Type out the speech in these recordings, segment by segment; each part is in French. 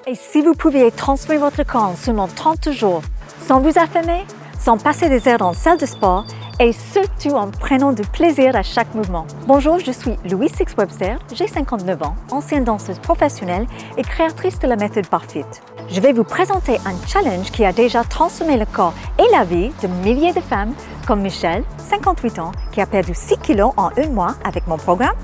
Et si vous pouviez transformer votre corps en seulement 30 jours, sans vous affamer, sans passer des heures en salle de sport et surtout en prenant du plaisir à chaque mouvement. Bonjour, je suis Louise Six-Webster, j'ai 59 ans, ancienne danseuse professionnelle et créatrice de la méthode Barfit. Je vais vous présenter un challenge qui a déjà transformé le corps et la vie de milliers de femmes comme Michelle, 58 ans, qui a perdu 6 kilos en 1 mois avec mon programme,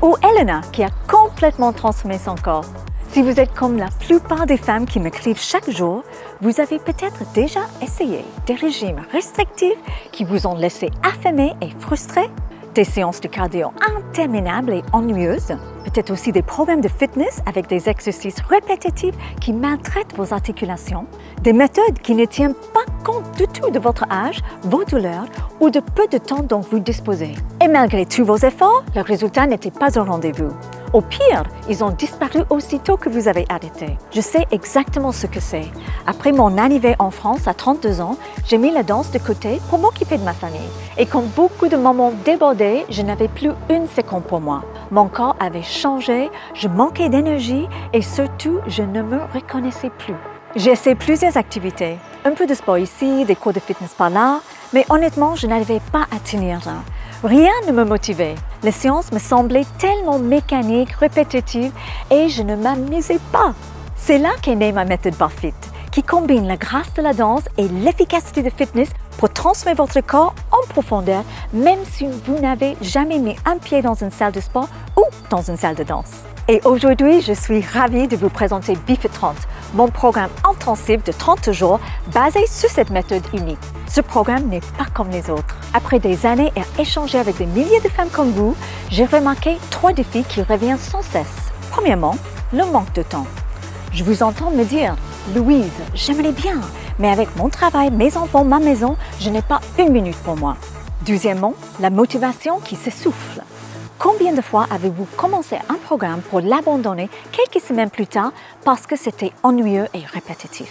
ou Elena, qui a complètement transformé son corps. Si vous êtes comme la plupart des femmes qui m'écrivent chaque jour, vous avez peut-être déjà essayé des régimes restrictifs qui vous ont laissé affamés et frustrés, des séances de cardio interminables et ennuyeuses, peut-être aussi des programmes de fitness avec des exercices répétitifs qui maltraitent vos articulations, des méthodes qui ne tiennent pas compte du tout de votre âge, vos douleurs ou de peu de temps dont vous disposez. Et malgré tous vos efforts, le résultat n'était pas au rendez-vous. Au pire, ils ont disparu aussitôt que vous avez arrêté. Je sais exactement ce que c'est. Après mon arrivée en France à 32 ans, j'ai mis la danse de côté pour m'occuper de ma famille. Et comme beaucoup de mamans débordées, je n'avais plus une seconde pour moi. Mon corps avait changé, je manquais d'énergie et surtout, je ne me reconnaissais plus. J'ai essayé plusieurs activités, un peu de sport ici, des cours de fitness par là, mais honnêtement, je n'arrivais pas à tenir. Rien ne me motivait. Les séances me semblaient tellement mécaniques, répétitives et je ne m'amusais pas. C'est là qu'est née ma méthode Barfit, qui combine la grâce de la danse et l'efficacité de fitness pour transformer votre corps en profondeur, même si vous n'avez jamais mis un pied dans une salle de sport ou dans une salle de danse. Et aujourd'hui, je suis ravie de vous présenter BeFit 30, mon programme intensif de 30 jours basé sur cette méthode unique. Ce programme n'est pas comme les autres. Après des années à échanger avec des milliers de femmes comme vous, j'ai remarqué 3 défis qui reviennent sans cesse. Premièrement, le manque de temps. Je vous entends me dire « Louise, j'aimerais bien, mais avec mon travail, mes enfants, ma maison, je n'ai pas 1 minute pour moi. » Deuxièmement, la motivation qui s'essouffle. Combien de fois avez-vous commencé un programme pour l'abandonner quelques semaines plus tard parce que c'était ennuyeux et répétitif?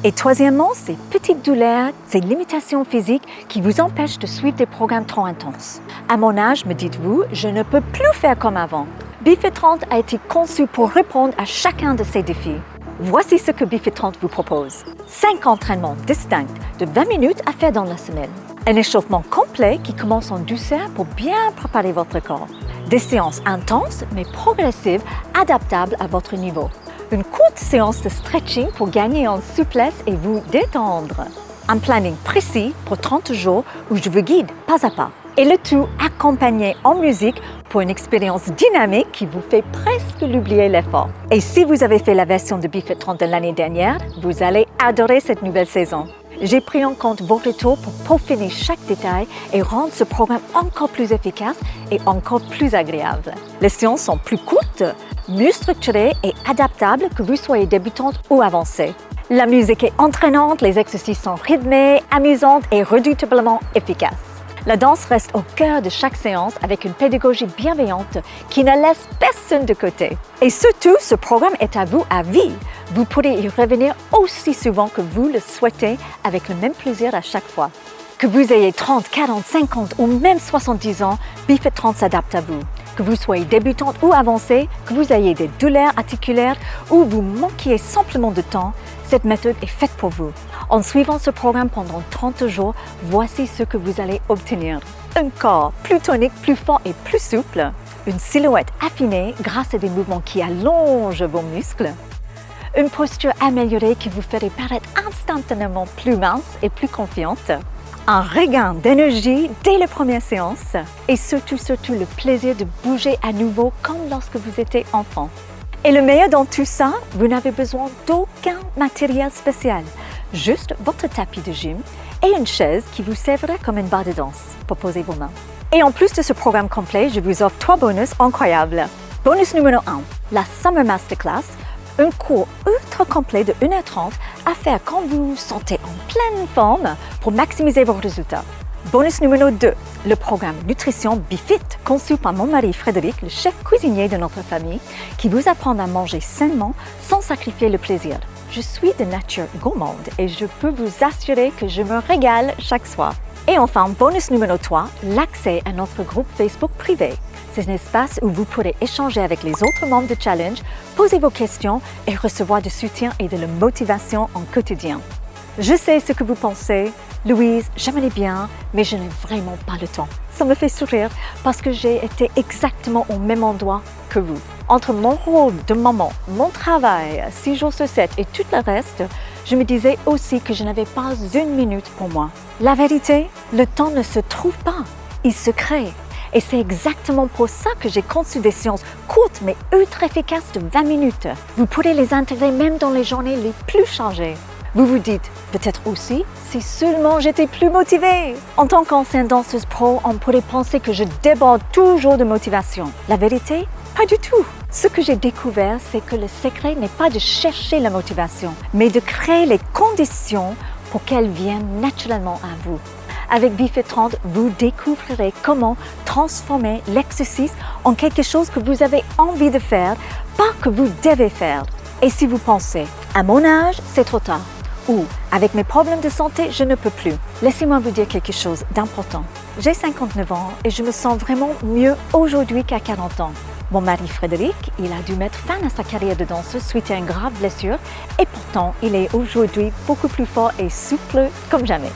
Et troisièmement, ces petites douleurs, ces limitations physiques qui vous empêchent de suivre des programmes trop intenses. À mon âge, me dites-vous, je ne peux plus faire comme avant. BeFit 30 a été conçu pour répondre à chacun de ces défis. Voici ce que BeFit 30 vous propose. 5 entraînements distincts de 20 minutes à faire dans la semaine. Un échauffement complet qui commence en douceur pour bien préparer votre corps. Des séances intenses mais progressives, adaptables à votre niveau. Une courte séance de stretching pour gagner en souplesse et vous détendre. Un planning précis pour 30 jours où je vous guide pas à pas. Et le tout accompagné en musique pour une expérience dynamique qui vous fait presque l'oublier l'effort. Et si vous avez fait la version de BeFit 30 de l'année dernière, vous allez adorer cette nouvelle saison. J'ai pris en compte vos retours pour peaufiner chaque détail et rendre ce programme encore plus efficace et encore plus agréable. Les séances sont plus courtes, mieux structurées et adaptables que vous soyez débutante ou avancée. La musique est entraînante, les exercices sont rythmés, amusants et redoutablement efficaces. La danse reste au cœur de chaque séance avec une pédagogie bienveillante qui ne laisse personne de côté. Et surtout, ce programme est à vous à vie. Vous pourrez y revenir aussi souvent que vous le souhaitez avec le même plaisir à chaque fois. Que vous ayez 30, 40, 50 ou même 70 ans, BeFit 30 s'adapte à vous. Que vous soyez débutante ou avancée, que vous ayez des douleurs articulaires ou vous manquiez simplement de temps, cette méthode est faite pour vous. En suivant ce programme pendant 30 jours, voici ce que vous allez obtenir. Un corps plus tonique, plus fort et plus souple. Une silhouette affinée grâce à des mouvements qui allongent vos muscles. Une posture améliorée qui vous ferait paraître instantanément plus mince et plus confiante. Un regain d'énergie dès la première séance. Et surtout le plaisir de bouger à nouveau comme lorsque vous étiez enfant. Et le meilleur dans tout ça, vous n'avez besoin d'aucun matériel spécial. Juste votre tapis de gym et une chaise qui vous servira comme une barre de danse pour poser vos mains. Et en plus de ce programme complet, je vous offre 3 bonus incroyables. Bonus numéro 1, la Summer Masterclass, un cours ultra complet de 1h30 à faire quand vous vous sentez en pleine forme pour maximiser vos résultats. Bonus numéro 2, le programme Nutrition BeFit, conçu par mon mari Frédéric, le chef cuisinier de notre famille, qui vous apprend à manger sainement sans sacrifier le plaisir. Je suis de nature gourmande et je peux vous assurer que je me régale chaque soir. Et enfin, bonus numéro 3, l'accès à notre groupe Facebook privé. C'est un espace où vous pourrez échanger avec les autres membres de Challenge, poser vos questions et recevoir du soutien et de la motivation en quotidien. Je sais ce que vous pensez. Louise, j'aimerais bien, mais je n'ai vraiment pas le temps. Ça me fait sourire parce que j'ai été exactement au même endroit que vous. Entre mon rôle de maman, mon travail, 6 jours sur 7 et tout le reste, je me disais aussi que je n'avais pas une minute pour moi. La vérité, le temps ne se trouve pas, il se crée. Et c'est exactement pour ça que j'ai conçu des séances courtes mais ultra efficaces de 20 minutes. Vous pourrez les intégrer même dans les journées les plus chargées. Vous vous dites, peut-être aussi, si seulement j'étais plus motivée. En tant qu'ancienne danseuse pro, on pourrait penser que je déborde toujours de motivation. La vérité, pas du tout. Ce que j'ai découvert, c'est que le secret n'est pas de chercher la motivation, mais de créer les conditions pour qu'elle vienne naturellement à vous. Avec BeFit30, vous découvrirez comment transformer l'exercice en quelque chose que vous avez envie de faire, pas que vous devez faire. Et si vous pensez, à mon âge, c'est trop tard, ou avec mes problèmes de santé, je ne peux plus, laissez-moi vous dire quelque chose d'important. J'ai 59 ans et je me sens vraiment mieux aujourd'hui qu'à 40 ans. Mon mari Frédéric, il a dû mettre fin à sa carrière de danseuse suite à une grave blessure et pourtant, il est aujourd'hui beaucoup plus fort et souple comme jamais.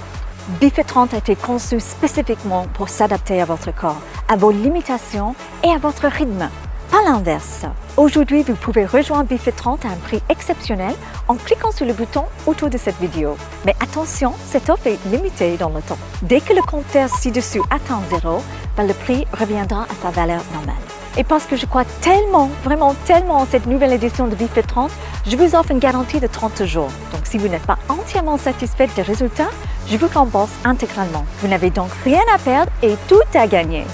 BeFit30 a été conçu spécifiquement pour s'adapter à votre corps, à vos limitations et à votre rythme, pas l'inverse. Aujourd'hui, vous pouvez rejoindre BeFit30 à un prix exceptionnel en cliquant sur le bouton autour de cette vidéo. Mais attention, cette offre est limitée dans le temps. Dès que le compteur ci-dessus atteint 0, le prix reviendra à sa valeur normale. Et parce que je crois tellement, vraiment tellement en cette nouvelle édition de BeFit30, je vous offre une garantie de 30 jours. Donc si vous n'êtes pas entièrement satisfait des résultats, je vous rembourse intégralement. Vous n'avez donc rien à perdre et tout à gagner.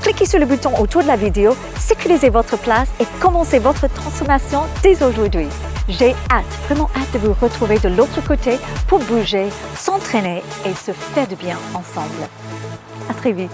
Cliquez sur le bouton autour de la vidéo, sécurisez votre place et commencez votre transformation dès aujourd'hui. J'ai hâte, vraiment hâte de vous retrouver de l'autre côté pour bouger, s'entraîner et se faire du bien ensemble. À très vite.